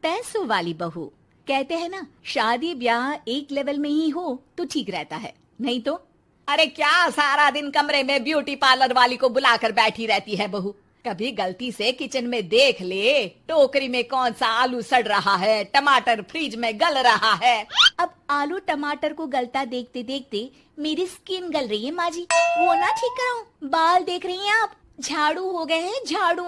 पैसों वाली बहू। कहते हैं ना, शादी ब्याह एक लेवल में ही हो तो ठीक रहता है, नहीं तो अरे क्या सारा दिन कमरे में ब्यूटी पार्लर वाली को बुलाकर बैठी रहती है बहू। कभी गलती से किचन में देख ले टोकरी में कौन सा आलू सड़ रहा है, टमाटर फ्रिज में गल रहा है। अब आलू टमाटर को गलता देखते देखते मेरी स्किन गल रही है माँ जी, वो ना ठीक कराऊं। बाल देख रही हैं आप, झाड़ू हो गए हैं झाड़ू।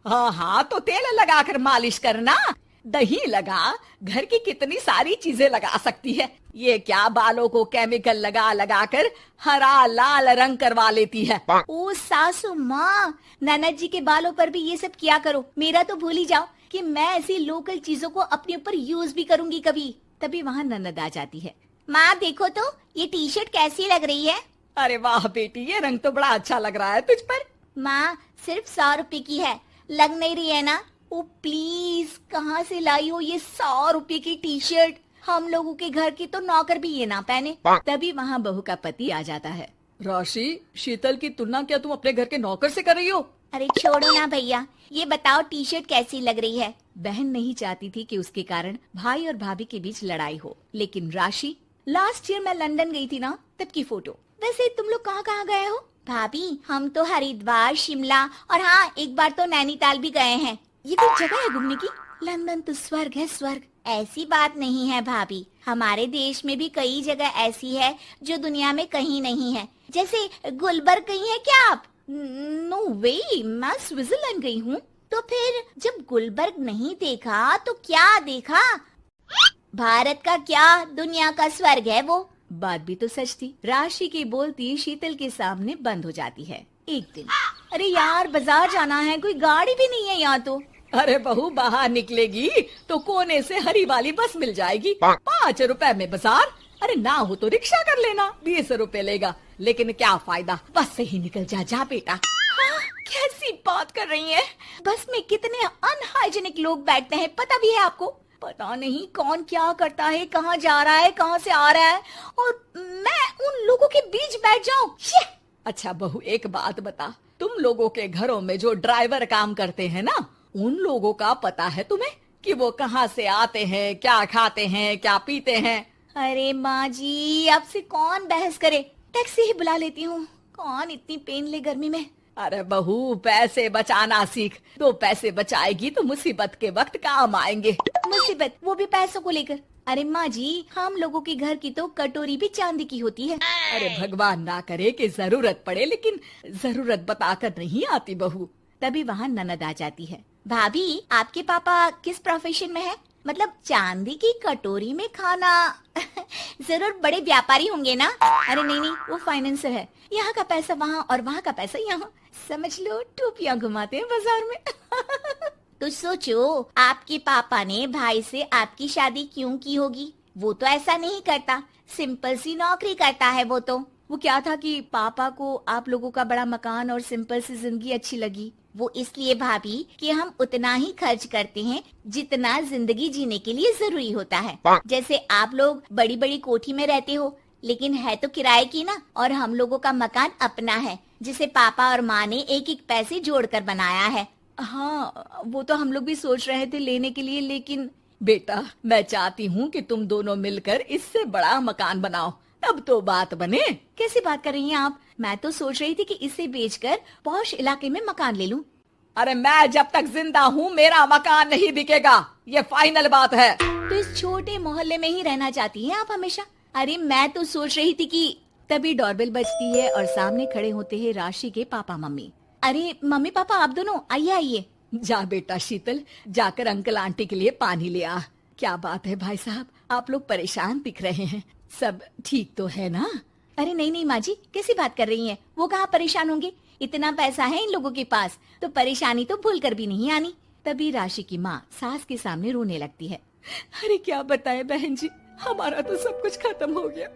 हाँ हाँ, तो तेल लगाकर मालिश करना, दही लगा, घर की कितनी सारी चीजें लगा सकती है। ये क्या बालों को केमिकल लगा लगा कर हरा लाल रंग करवा लेती है। ओ सासू माँ, ननद जी के बालों पर भी ये सब किया करो। मेरा तो भूल ही जाओ कि मैं ऐसी लोकल चीजों को अपने ऊपर यूज भी करूंगी कभी। तभी वहाँ ननद आ जाती है। माँ देखो तो ये टी शर्ट कैसी लग रही है। अरे वाह बेटी, ये रंग तो बड़ा अच्छा लग रहा है तुझ पर। माँ सिर्फ 100 रुपए की है, लग नहीं रही है ना। ओ प्लीज, कहाँ से लाई हो ये 100 रुपए की टी शर्ट। हम लोगों के घर की तो नौकर भी ये ना पहने। तभी वहाँ बहू का पति आ जाता है। राशि, शीतल की तुलना क्या तुम अपने घर के नौकर से कर रही हो? अरे छोड़ो ना भैया, ये बताओ टी शर्ट कैसी लग रही है। बहन नहीं चाहती थी कि उसके कारण भाई और भाभी के बीच लड़ाई हो, लेकिन राशि, लास्ट ईयर मैं लंदन गई थी ना, तब की फोटो। वैसे तुम लोग कहाँ कहाँ गए हो? भाभी हम तो हरिद्वार, शिमला और हाँ एक बार तो नैनीताल भी गए हैं। ये कोई जगह है घूमने की? लंदन तो स्वर्ग है, स्वर्ग। ऐसी बात नहीं है भाभी, हमारे देश में भी कई जगह ऐसी है जो दुनिया में कहीं नहीं है। जैसे गुलबर्ग गई हैं क्या आप? नो वे, मैं स्विट्जरलैंड गई हूँ। तो फिर जब गुलबर्ग नहीं देखा तो क्या देखा? भारत का क्या, दुनिया का स्वर्ग है वो। बात भी तो सच थी। राशि की बोलती शीतल के सामने बंद हो जाती है। एक दिन, अरे यार बाजार जाना है, कोई गाड़ी भी नहीं है यहाँ तो। अरे बहू, बाहर निकलेगी तो कोने से हरी वाली बस मिल जाएगी। 5 रुपए में बाजार। अरे ना हो तो रिक्शा कर लेना, 20 रुपए लेगा। लेकिन क्या फायदा, बस से ही निकल जा बेटा। हाँ, कैसी बात कर रही है? बस में कितने अनहाइजीनिक लोग बैठते हैं, पता भी है आपको? पता नहीं कौन क्या करता है, कहाँ जा रहा है, कहाँ से आ रहा है, और मैं उन लोगों के बीच बैठ जाऊं। अच्छा बहू, एक बात बता, तुम लोगों के घरों में जो ड्राइवर काम करते हैं ना, उन लोगों का पता है तुम्हें कि वो कहाँ से आते हैं, क्या खाते हैं, क्या पीते हैं? अरे माँ जी, आपसे कौन बहस करे, टैक्सी ही बुला लेती हूँ। कौन इतनी पेन ले गर्मी में। अरे बहू, पैसे बचाना सीख, तो पैसे बचाएगी तो मुसीबत के वक्त काम आएंगे। मुसीबत, वो भी पैसों को लेकर? अरे माँ जी, हम लोगों के घर की तो कटोरी भी चांदी की होती है। अरे भगवान ना करे कि जरूरत पड़े, लेकिन जरूरत बताकर नहीं आती बहू। तभी वहाँ ननद आ जाती है। भाभी, आपके पापा किस प्रोफेशन में है? मतलब चांदी की कटोरी में खाना। जरूर बड़े व्यापारी होंगे ना? अरे नहीं नहीं, वो फाइनेंसर है। यहाँ का पैसा वहाँ और वहाँ का पैसा यहाँ, समझ लो टोपियाँ घुमाते हैं बाजार में। तो सोचो, आपके पापा ने भाई से आपकी शादी क्यों की होगी? वो तो ऐसा नहीं करता, सिंपल सी नौकरी करता है वो तो। वो क्या था कि पापा को आप लोगों का बड़ा मकान और सिंपल सी जिंदगी अच्छी लगी। वो इसलिए भाभी कि हम उतना ही खर्च करते हैं जितना जिंदगी जीने के लिए जरूरी होता है। जैसे आप लोग बड़ी बड़ी कोठी में रहते हो, लेकिन है तो किराए की ना, और हम लोगों का मकान अपना है, जिसे पापा और माँ ने एक एक पैसे जोड़कर बनाया है। हाँ, वो तो हम लोग भी सोच रहे थे लेने के लिए, लेकिन बेटा मैं चाहती हूँ कि तुम दोनों मिलकर इससे बड़ा मकान बनाओ, तब तो बात बने। कैसी बात कर रही हैं आप? मैं तो सोच रही थी कि इसे बेचकर पॉश इलाके में मकान ले लूं। अरे मैं जब तक जिंदा हूँ मेरा मकान नहीं बिकेगा, ये फाइनल बात है। तो इस छोटे मोहल्ले में ही रहना चाहती हैं आप हमेशा? अरे मैं तो सोच रही थी कि। तभी डोरबेल बजती है और सामने खड़े होते हैं राशि के पापा मम्मी। अरे मम्मी पापा, आप दोनों आइए आइए। जा बेटा शीतल, जाकर अंकल आंटी के लिए पानी ले आ। क्या बात है भाई साहब, आप लोग परेशान दिख रहे हैं, सब ठीक तो है ना? अरे नहीं नहीं माँ जी, कैसी बात कर रही हैं? वो कहाँ परेशान होंगे, इतना पैसा है इन लोगों के पास, तो परेशानी तो भूल कर भी नहीं आनी। तभी राशि की माँ सास के सामने रोने लगती है। अरे क्या बताएं बहन जी, हमारा तो सब कुछ खत्म हो गया।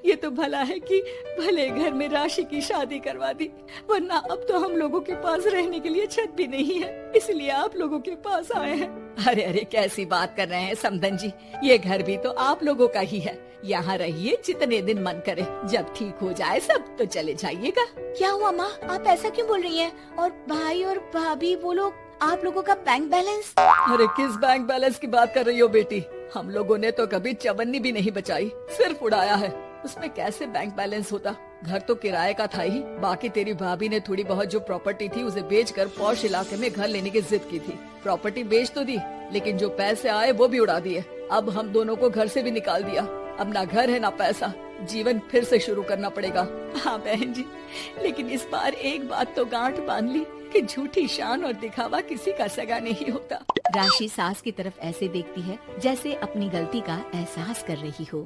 ये तो भला है कि भले घर में राशि की शादी करवा दी, वरना अब तो हम लोगों के पास रहने के लिए छत भी नहीं है, इसलिए आप लोगों के पास आए हैं। अरे अरे कैसी बात कर रहे हैं समधन जी, ये घर भी तो आप लोगों का ही है, यहाँ रहिए जितने दिन मन करे, जब ठीक हो जाए सब तो चले जाइएगा। क्या हुआ माँ, आप ऐसा क्यों बोल रही हैं? और भाई और भाभी वो लोग आप लोगों का बैंक बैलेंस? अरे किस बैंक बैलेंस की बात कर रही हो बेटी? हम लोगों ने तो कभी चवन्नी भी नहीं बचाई, सिर्फ उड़ाया है। उसमें कैसे बैंक बैलेंस होता? घर तो किराए का था ही। बाकी तेरी भाभी ने थोड़ी बहुत जो प्रॉपर्टी थी उसे बेचकर पॉश इलाके में घर लेने की जिद की थी। प्रॉपर्टी बेच तो दी, लेकिन जो पैसे आए वो भी उड़ा दिए। अब हम दोनों को घर से भी निकाल दिया। अब ना घर है ना पैसा, जीवन फिर से शुरू करना पड़ेगा। हाँ बहन जी, लेकिन इस बार एक बात तो गांठ बांध ली कि झूठी शान और दिखावा किसी का सगा नहीं होता। राशि सास की तरफ ऐसे देखती है जैसे अपनी गलती का एहसास कर रही हो।